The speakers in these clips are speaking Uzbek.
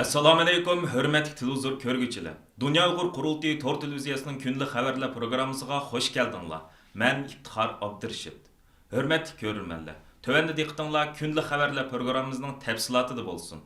Assalomu alaykum, hurmatli televizor ko'rguvchilar. Dunyo Uyg'ur qurultiyi tor televiziyasining kunlik xabarlar programmasiga xush keldinglar. Men İftixar Abdurashid. Hurmatli ko'rurmanlar, tövəndə diqqətinizlər kunlik xabarlar programmamızın təfsilatında bo'lsin.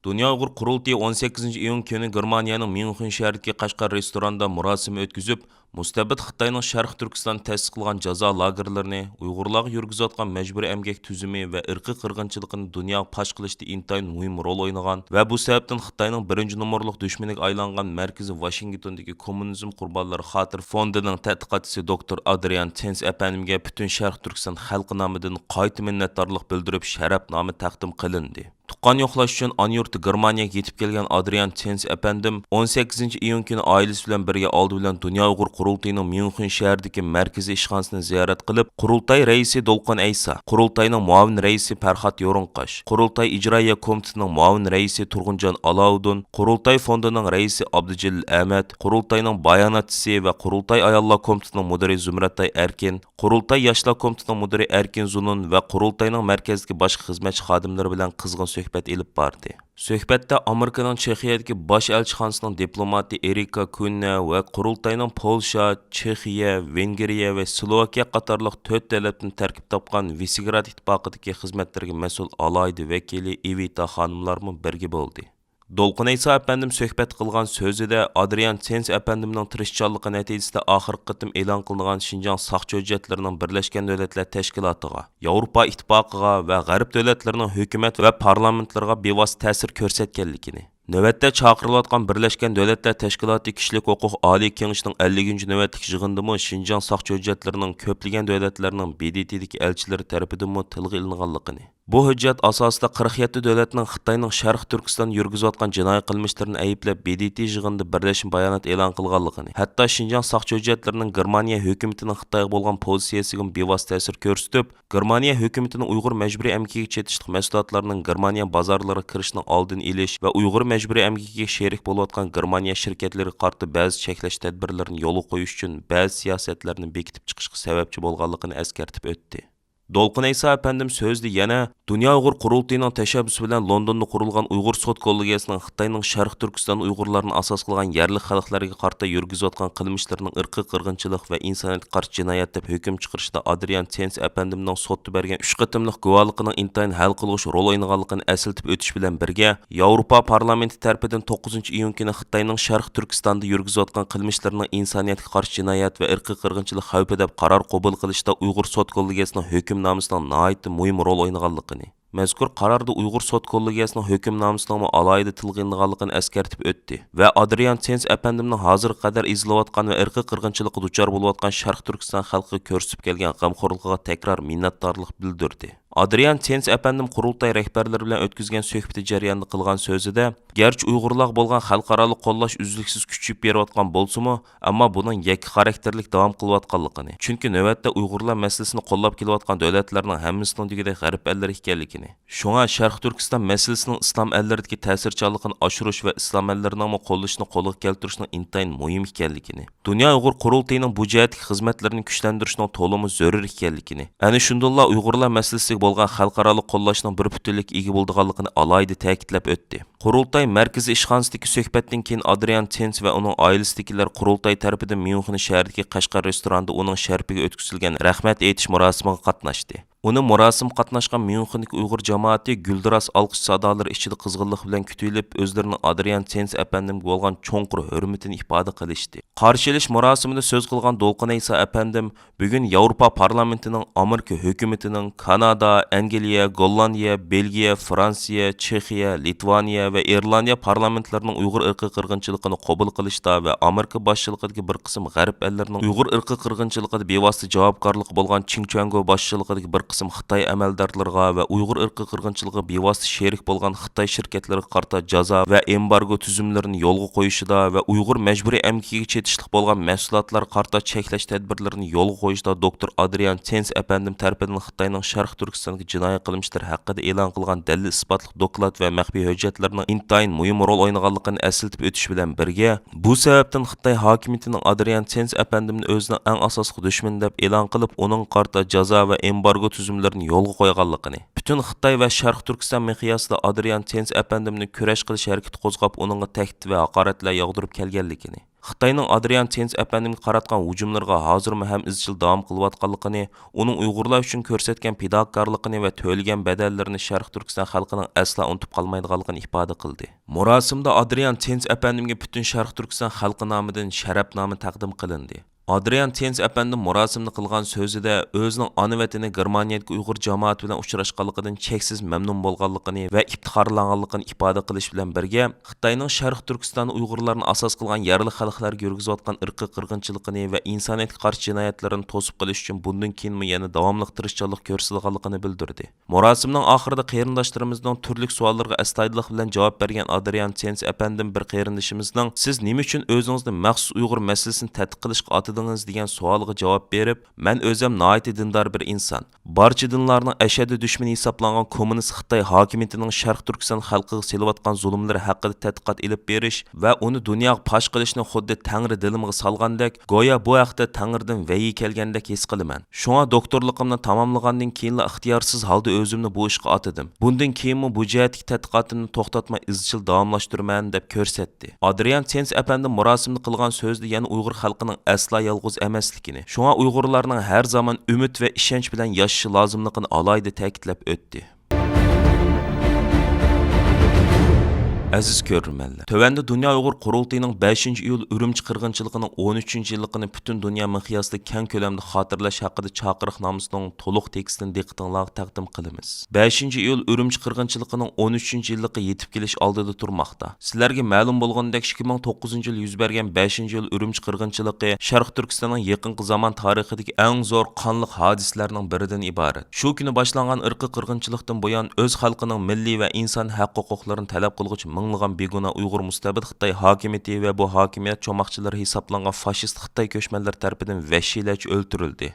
Dünya Uyghur Qurultayı 18 iyun günü Germaniyanın München şəhərindəki Qashqar restoranda murosima o'tkazib, mustabid Xitoyning Sharq Turkiston ta'sis qilgan jazo lagerlarini, Uyg'urlarga yurgizayotgan majburiy emgak tuzumi va irqiy qirg'inchilikni dunyoga pash qilishda intayin muhim rol o'ynagan va bu sababdan Xitoyning birinchi nomorliq dushmaniga aylangan markazi Washingtondagi kommunizm qurbonlari xotir fondining tadqiqotchisi doktor Adrian Tens apandimga butun Sharq Turkiston xalqi nomidan qayta minnatdorlik bildirib sharafnoma taqdim qilindi. Tuqqan yo'qlash uchun ana yurti Germaniyaga yetib kelgan Adrian Tens apandim 18 iyun kuni oilasi bilan birga oldi bilan Dunyo Uyg'ur qurultayining München shahridagi markaziy ishxonasini ziyorat qilib, qurultay raisi Dolqon Aysa, qurultayning muavin raisi Farhod Yo'rinqash, qurultay ijroiya komitetining muavin raisi Turg'unjon Alovdin, qurultay fondining raisi Abdujalil Ahmad, qurultayning bayonotchisi va qurultay ayollar komitetining mudiri Zumratay Erkin, qurultay yoshlar komitetining mudiri Erkin Zunun va qurultayning markazdagi boshqa xizmatchi xodimlari bilan qizg'in suhbat elib bordi. Suhbatda Amerikaning Chexiyadagi bosh elchixonasining diplomati Erika Kunna va qurultayning Polsha, Chexiya, Vengriya va Slovakiya qatorliq 4 davlatdan tarkib topgan Visegrad ittifoqidagi xizmatlarga mas'ul alohida vakili Evita xonimlarmi birga bo'ldi. Dolqun Aysa apandim suhbat qilgan so'zida Adrian Tens apandimning tirishchanligi natijasida oxirgi qitim e'lon qilingan Xinjiang soqchi hujjatlarining Birlashgan Davlatlar Tashkilotiga, Yevropa ittifoqiga va G'arb davlatlarining hukumat va parlamentlariga bevosita ta'sir ko'rsatganligini, navbatda chaqirilayotgan Birlashgan Davlatlar Tashkiloti kishilik huquq oliy kengashining 50 navbatlik yig'indimi Xinjiang soqchi hujjatlarining ko'plagan davlatlarning BDTdagi elchilari tarafidan tilga ilinganligini, bu hujjat asosida 47 davlatning Xitoyning Sharq Turkiston yurgizayotgan jinoiy qilmishlarini ayblab BDT yig'inida birlashma bayonot e'lon qilganligini, hatto Xinjiang soqchi hujjatlarining Germaniya hukumatining Xitoyga bo'lgan pozitsiyasiga bevosita ta'sir ko'rsatib, Germaniya hukumatining Uyg'ur majburiy amkiga chetishlik mahsulotlarining Germaniya bozorlariga kirishning oldini olish va Uyg'ur majburiy amkiga sherik bo'layotgan Germaniya shirkatlari qarshi ba'zi cheklash tadbirlarini yo'l qo'yish uchun ba'zi siyosatlarni bekitib chiqishga sababchi bo'lganligini eskartib o'tdi. Dolqun Aysa apandim so'zda yana Dunyo Uyg'ur qurultayining tashabbusi bilan Londonda qurilgan Uyg'ur sud kollegiyasining Xitoyning Sharq Turkiston Uyg'urlarini asos qilgan yerli xalqlarga qarshi yurgizayotgan qilmishlarining irqiy qirg'inchilik va insoniyatga qarshi jinoyat deb hukm chiqarishda Adrian Tens apandimning sudda bergan 3 qitimliq guvohligining intayin hal qiluvchi rol o'ynaganligini eslatib o'tish bilan birga, Yevropa parlamenti tarafidan 9 iyun kuni Xitoyning Sharq Turkistonda yurgizayotgan qilmishlarining insoniyatga qarshi jinoyat va irqiy qirg'inchilik xavfi deb qaror qabul qilishda Uyg'ur sud kollegiyasining hukmnomasining nihoyatda muhim rol o'ynaganligini, mazkur qarorda Uyg'ur sud kollegiyasining hukmnomasining alohida tilga ilinganligini eskartib o'tdi va Adrian Tens apandimning hozirga qadar izlayotgan va irqiy qirg'inchilikqa duchor bo'layotgan Sharq Turkiston xalqiga ko'rsatib kelgan g'amxo'rligiga takror minnatdorlik bildirdi. Adrian Tens apandim qurultay rahbarlari bilan o'tkazgan suhbati jarayonida qilgan so'zida, garchi Uyg'urlar bo'lgan xalqaro qo'llash uzluksiz kuchayib berayotgan bo'lsa-mu, ammo buning yakka xarakterlik davom qilayotganligini, chunki navbatda Uyg'urlar masalasini qo'llab kelayotgan davlatlarning hammasining degidek g'arb ellari ekanligini, shunga Sharq Turkiston masalasining islom ellaridagi ta'sirchanligini oshirish va islom ellarining qo'llashini qo'lga keltirishning intayin muhim ekanligini, Dunyo Uyg'ur qurultayining bu jihatdagi xizmatlarini kuchlantirishning to'liq zarur ekanligini, ana shundilla Uyg'urlar masalasiga bo'lgan xalqaro qo'llashning bir butunlik ega bo'lganligini alohida ta'kidlab o'tdi. Qurultay markaziy ishxonasidagi suhbatdan keyin Adrian Tens va uning oilasidagilar qurultay tarafidan München shahridagi Qashqar restoranda uning sharpiga o'tkazilgan rahmat aytish murosimiga qatnashdi. Uni murosim qatnashgan Münchendagi Uyg'ur jamoati guldiras olqish sadolari ichida qizg'inlik bilan kutilib, o'zlarining Adrian Tens apandimga bo'lgan cho'nqur hurmatini ifoda qilishdi. Qarshilish murosimida so'z qilgan Dolqun Aysa apandim bugun Yevropa parlamentining, Amerika hukumatining, Kanada, Angliya, Gollandiya, Belgiya, Fransiya, Chexiya, Litvaniya va Irlandiya parlamentlarining Uyg'ur irqiy qirg'inchiligini qabul qilishda va Amerika boshchiligidagi bir qism g'arb ellarining Uyg'ur irqiy qirg'inchiligida bevosita javobgarlik bo'lgan Qingchuango boshchiligidagi bir qism Xitoy amaldorlariga va Uyg'ur irqiy qirg'inchiligiga bevosita sherik bo'lgan Xitoy shirkatlariga qarshi jazo va embargo tuzumlarini yo'lga qo'yishida va Uyg'ur majburiy amkiga chetishlik bo'lgan mahsulotlar qarshi cheklash tadbirlarini yo'lga qo'yishda doktor Adrian Tens apandim tarafidan Xitoyning Sharq Turkistonga jinoiy qilmishlar haqida e'lon qilgan dalil isbotli doklad va maxfiy hujjatlarning intayin muhim rol o'ynaganligini eslatib o'tish bilan birga, bu sababdan Xitoy hokimiyatining Adrian Tens apandimni o'zining eng asosiy dushmani deb e'lon qilib, uning qarshi jazo va embargo tüzümlerini yo'lga qo'yganligini, butun Xitoy va Sharq Turkiston miqyosida Adrian Chance apandimni kurash qilish harakati qo'zg'ab, uningga tahdid va haqoratlar yog'dirib kelganligini, Xitoyning Adrian Chance apandimga qaratgan hujumlarga hozirmi ham izchil davom qilayotganligini, uning Uyg'urlar uchun ko'rsatgan fidokorligini va to'lagan bedellarini Sharq Turkiston xalqining asla unutib qolmaydiganligini ifoda qildi. Murosimda Adrian Chance apandimga butun Sharq Turkiston xalqi nomidan sharafnoma taqdim qilindi. Adrian Chance apandim murosimni qilgan so'zida o'zining ona vatani Germaniyadagi Uyg'ur jamoati bilan uchrashganligidan cheksiz mamnun bo'lganligini va iftixorlanganligini ifoda qilish bilan birga, Xitoyning Sharq Turkiston Uyg'urlarni asos qilgan yerli xalqlarga yurgizayotgan irqiy qirg'inchiligini va insoniyatga qarshi jinoyatlarini to'sib qilish uchun bundan keyinmi yana davomli tirishchanlik ko'rsatilganligini bildirdi. Murosimning oxirida qarindoshlarimizning turli savollariga astoydillik bilan javob bergan Adrian Chance apandim bir qarindishimizning "Siz nima uchun o'zingizni maxsus Uyg'ur masalasini tadqiq qilishga degan savoliga javob berib, "Men o'zim nihoyat dindor bir inson. Barcha dinlarning ashaddiy dushmani hisoblangan kommunist Xitoy hokimiyatining Sharq Turkiston xalqiga selayotgan zulmlari haqida tadqiqot ilib berish va uni dunyoga pash qilishni xuddi Tangri dilimga solgandek, go'yo bu haqda Tangridan vahiy kelgandek his qilaman. Shunga doktorligimni tamomlagandan keyin ixtiyorsiz holda o'zimni bu ishga otadim. Bundan keyinmi bu jihatdagi tadqiqotimni to'xtatmay izchil davomlashtiraman" deb ko'rsatdi. Adrian Chance apandi murosimni qilgan so'zda yana Uyg'ur xalqining asla yolg'iz emasligini, shunga Uyg'urlarning har zaman umid va ishonch bilan yashashi lozimligini alayda ta'kidlab o'tdi. Aziz ko'rurmanlar, tövəndə Dünya Uyğur Qurultayının 5 iyul Ürümçi qırğınçılığının 13 yıllıqını bütün dünya miqyasida keng ko'lamda xotirlash haqida chaqiriqnomasining to'liq tekstini diqqatingizga taqdim qilamiz. 5 iyul Ürümçi qırğınçılığının 13 yilliqi yetib kelish oldida turmoqda. Sizlarga ma'lum bo'lgandek 2009 yil yuz bergan 5 iyul Ürümçi qırğınçılığı Sharq Turkistonning yaqinqi zaman tarixidagi eng zo'r qonli hodisalarning biridan iborat. Shu kuni boshlangan irqiy qirg'inchilikdan buyon o'z xalqining milliy va inson haq-huquqlarini talab qilguvchi minglagan beguna Uyg'ur mustabid Xitoy hokimiyati va bu hokimiyat cho'moqchilari hisoblangan fashist Xitoy ko'chmanlar tarafidan vahshiylarcha o'ltirildi.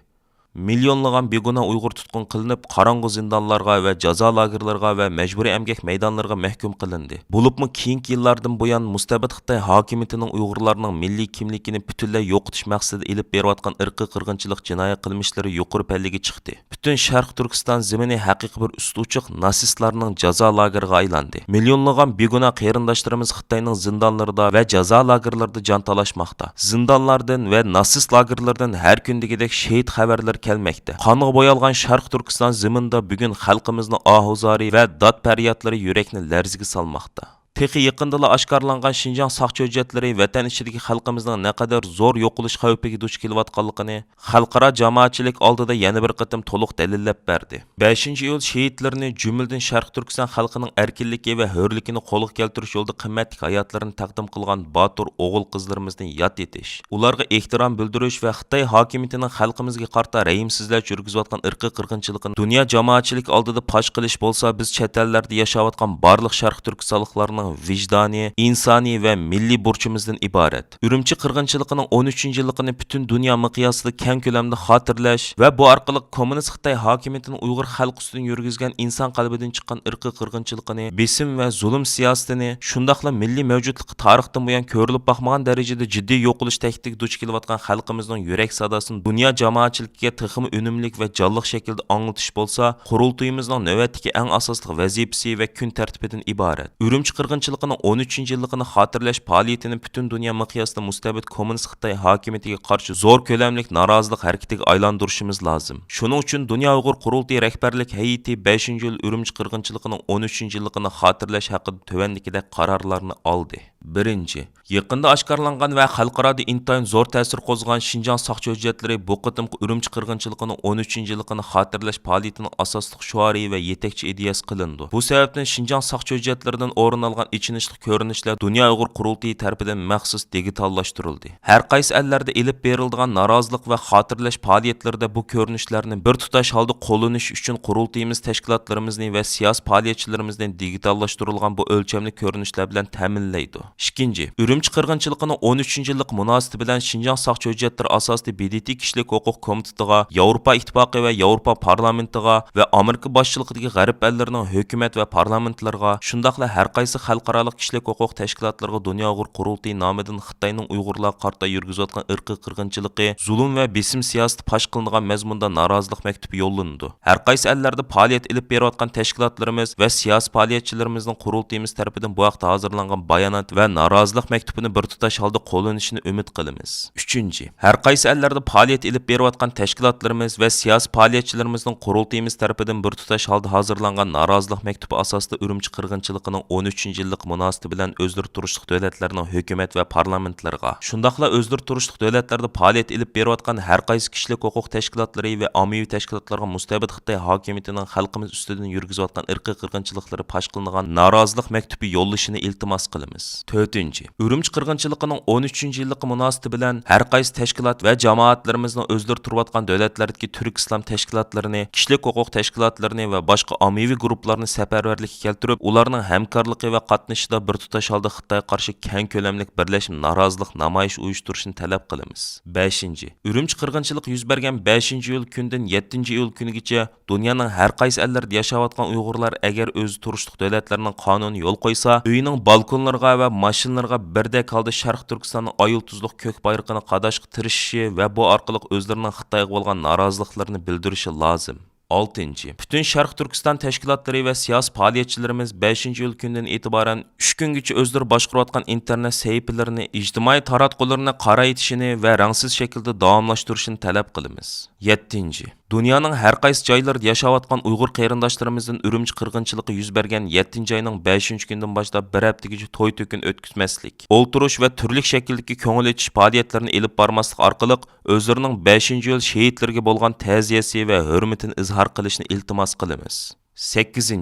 Milyonlagan beguna Uyg'ur tutqun qilinib, qorong'u zindonlarga va jazo lagerlariga va majburiy emgak maydonlariga mahkum qilindi. Bo'libmi keyingi yillardan buyon mustabid Xitoy hokimiyatining Uyg'urlarning milliy kimligini butunlay yo'qotish maqsadida ilib berayotgan irqiy qirg'inchilik jinoyat qilmishlari yuqori pallaga chiqdi. Butun Sharq Turkiston zemini haqiqiy bir ustuchiq nasistlarning jazo lageriga aylandi. Milyonlagan beguna qarindoshlarimiz Xitoyning zindonlarida va jazo lagerlarida jon talashmoqda. Zindonlardan va nasist lagerlardan har kundagidek shahid xabarlar kelmekte. Qonga bo'yalgan Sharq Turkiston ziminda bugun xalqimizning ahuzori va dod faryotlari yurakni larziga salmoqda. Texi yaqindala oshkorlangan Xinjiang soqchi hujjatlari vatan ichidagi xalqimizning naqadar zo'r yo'qolish xavfiga duch kelayotganligini xalqaro jamoatchilik oldida yana bir qatim to'liq dalillab berdi. 5-iyul shahidlarini jumladan Sharq Turkiston xalqining erkinligi va hurligini qo'lga keltirish yo'lida qimmatli hayotlarini taqdim qilgan botur o'g'il qizlarimizdan yod etish, ularga ehtirom bildirish va Xitoy hokimiyatining xalqimizga qarta rahimsizlarcha yurgizayotgan irqiy qirg'inchiligini dunyo jamoatchilik oldida pash qilish bo'lsa, biz chet ellarda yashayotgan barliq Sharq Turkistonliklarning vijdoniy, insoniy va milliy burchimizdan iborat. Ürümçi qirg'inchiligining 13-yilligini butun dunyo miqyosida keng ko'lamda xotirlash va bu orqali kommunist Xitoy hokimiyatining Uyg'ur xalqi ustidan yurgizgan inson qalbidan chiqqan irqiy qirg'inchiligini, besim va zulm siyosatini, shundaqla milliy mavjudlikqa tarixdan buyon ko'rilib boqmagan darajada jiddiy yo'qolish tahdidiga duch kelayotgan xalqimizning yurak sadosini dunyo jamoatchiligiga texmi unumlik va jonliq shaklda anglatish bo'lsa, qurultayimizning navbatdagi eng asosli vazifasi va kun tartibidan iborat. Ürümçi qirg'inchiligining 13-yilligini xotirlash faoliyatini butun dunyo miqyosida mustabid kommunist Xitoy hokimiyatiga qarshi zo'r ko'lamli norozilik harakatiga aylantirishimiz lozim. Shuning uchun Dunyo Uyg'ur Qurultiyi rahbarlik hay'ati 5-yil Ürümçi qirg'inchiligining 13-yilligini xotirlash haqida tövəndikidek qarorlarni oldi. 1. Yaqında oshkorlangan va xalqaroda intayin zo'r ta'sir qo'zg'agan Xinjiang soqchi hujjatlari bu qitimqi Ürümçi qirg'inchiligining 13-yilligini xotirlash faoliyatining asosli shuari va yetakchi ideyasi qilindi. Bu sababdan Xinjiang soqchi hujjatlaridan o'rin olgan ichinishli ko'rinishlar Dunyo Uyg'ur Qurultiyi tarafidan maxsus digitallashtirildi. Har qaysi ellarda elib beriladigan norozilik va xotirlash faoliyatlarida bu ko'rinishlarni bir tutash holda qo'llanish uchun qurultiyimiz tashkilotlarimizni va siyosiy faoliyatchilarimizni digitallashtirilgan bu o'lchamli ko'rinishlar bilan ta'minlaydi. İkinci, Ürümçi qırğınçılığının 13. yıllık münasibeti bilen Şinjan Saqçı hüccetleri asaslı BDT kişilik hukuk komitetiga, Avrupa İttifaqı ve Avrupa Parlamentiga ve Amerika başçılıqdagi G'arb ellerinin hökumət ve parlamentlarga, şundaqla her qaysı xalqaralıq kişilik hukuk teşkilatlarga Dünya Uyghur Qurultayı nomidan Xitayning Uyg'urlar qarta yurgizayotgan irqiy qirg'inchiligi, zulm ve besim siyosati pash qilingan mazmunda norozilik maktubi yo'llandi. Har qaysi ellarda faoliyat ilib berayotgan tashkilotlarimiz ve siyosiy faoliyatchilarimizning qurultayimiz tarafidan bu vaqtda hozirlangan bayonot ve norozilik maktubini bir tutash holda qo'llanishini umid qilamiz. 3. Har qaysi ellarda faoliyat ilib berayotgan tashkilotlarimiz ve siyosiy faoliyatchilarimizning qurultayimiz tarafidan bir tutash holda hozirlangan norozilik maktubi asosida Ürümçi qirg'inchiligining 13. yillik munosabati bilan o'zlari turishliq davlatlarning hukumat ve parlamentlarga, shundaqla o'zlari turishliq davlatlarda faoliyat ilib berayotgan har qaysi kishilik huquq tashkilotlari ve ommaviy tashkilotlarga mustabid Xitoy hokimiyatining xalqimiz ustidan yurgizayotgan irqiy qirg'inchiliklari pash qilingan norozilik maktubi yo'llashini iltimos qilamiz. 4. Ürümçi qirg'inchiligining 13. yillik munosabati bilan har qaysi tashkilot ve jamoatlarimizning o'zlari turayotgan davlatlardagi turk islom tashkilotlarini, kishilik huquq tashkilotlarini ve boshqa ommaviy guruhlarni safarbarlikka keltirib, ularning hamkorligi ve qatnashida bir tutash holda Xitoyga qarshi keng ko'lamli birlashib norozilik namoyish uyushtirishni talab qilamiz. 5. Ürümçi qirg'inchilik yuz bergan 5. iyul kundan 7. iyul kunigacha dunyoning har qaysi ellarida yashayotgan Uyg'urlar agar o'zi turishliq davlatlarning qonuni yo'l qo'ysa, uyining balkonlariga va mashinalariga birdek holda Sharq Turkistonning oyultuzliq ko'k bayrog'ini qadashga tirishishi va bu orqali o'zlarining Xitoyga bo'lgan noroziliklarini bildirishi lozim. 6. Bütün Şarkı Türkistan teşkilatları ve siyasi faaliyetçilerimiz 5. yıl günden itibaren 3 güngacha özleri başkuratkan internet sahiplerini, ictimai taratqularını qara etişini ve rangsiz şekilde davamlaştırışını talep qilamiz. 7. Dünyanın her qaysi joylarida yashayotgan Uyg'ur qarindoshlarımızın Ürümçi qirg'inchiligi yuz bergan 7. ayning 5. günden başlab bir haftagacha to'y to'kin o'tkazmaslik, o'ltirish va turli shakldagi ko'ngil etish faoliyatlarini elib bormaslik orqali o'zlarining 5. yil shehidlarga bo'lgan ta'ziyasi va hurmatini izhor qilishni iltimos qilamiz. 8.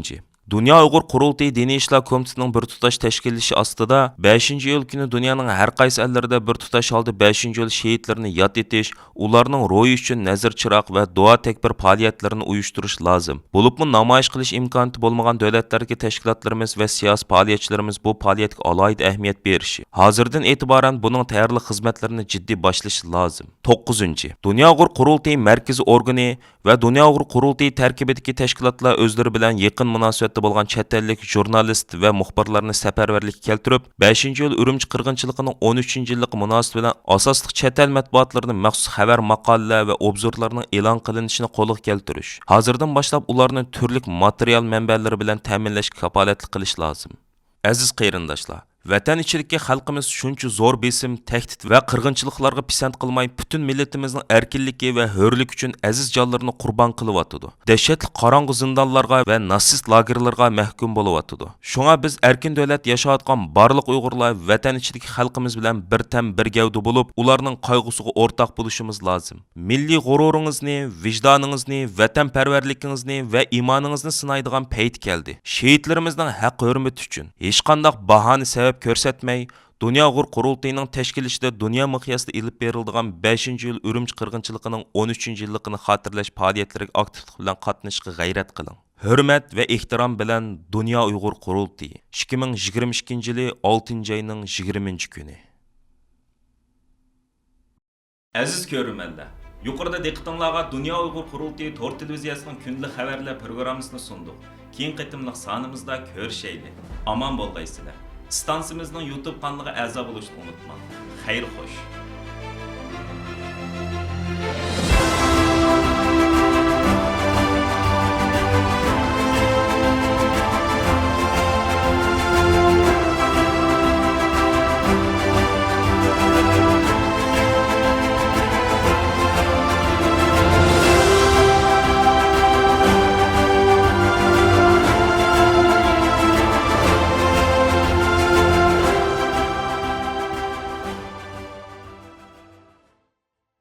Dünya Uyghur Qurultayı Dini İşler Komitetining bir tutash tashkillashi ostida 5. iyul kuni dunyoning har qaysi ellarida bir tutash holda 5. yil shehidlarini yod etish, ularning ro'yi uchun nazar chiroq va duo takbir faoliyatlarini uyushtirish lozim. Bo'libmi namoyish qilish imkoniyati bo'lmagan davlatlarga tashkilotlarimiz va siyosiy faoliyatchilarimiz bu faoliyatga alohida ahamiyat berishi. Hozirdan e'tiboran buning tayyorlik xizmatlarini jiddiy boshlashi lozim. 9. Dünya Uyghur Qurultayı markaziy organi va Dünya Uyghur Qurultayı tarkibidagi tashkilotlar o'zlari bilan yaqin munosabatda bo'lgan chet ellik jurnalist va muxbirlarni safarbarlikka keltirib, 5. yil Ürümçi qirg'inchiligining 13. yillik munosabati bilan asosli chet el matbuotlarining maxsus xabar maqolalar va obzorlarning e'lon qilinishini qo'lga keltirish. Hozirdan boshlab ularni turli material manbalari bilan ta'minlashga kafolatlik qilish lozim. Aziz qarindoshlar, Vatan ichidagi xalqimiz shuncha zo'r besim, tahdid va qirg'inchiliklarga pisand qilmay butun millatimizning erkinligi va hurlik uchun aziz jonlarini qurbon qilyotdi. Dahshatli qorong'u zindonlarga va natsist lagerlarga mahkum bo'lyotdi. Shunga biz erkin davlat yashayotgan barliq Uyg'urlar vatan ichidagi xalqimiz bilan bir tam bir gavda bo'lib, ularning qayg'usiga o'rtoq bo'lishimiz lozim. Milliy g'ururingizni, vijdoningizni, vatanparvarligingizni va iymoningizni sinaydigan payt keldi. Shehidlarimizning haq hurmati uchun hech qanday bahona ko'rsatmay, Dünya Uyghur Qurultayıning tashkilishida dunyo miqyosida ilib beriladigan 5. yil Ürümçi qirg'inchiligining 13. yilligini xotirlash faoliyatlariga aktivlik bilan qatnashishga g'ayrat qiling. Hurmat va ehtirom bilan Dünya Uyghur Qurultayı 2022 yili 6. ayning 20. kuni. Aziz ko'rmanlar, yuqorida diqqatingizga Dünya Uyghur Qurultayı to'r televiziyasining kunlik xabarlar programmasini sundik. Keyin qitimliq sonimizda ko'rishaylik. Aman bo'lgaysizlar. Stansimizning YouTube kanaliga a'zo bo'lishni unutmang. Xayr xo'sh.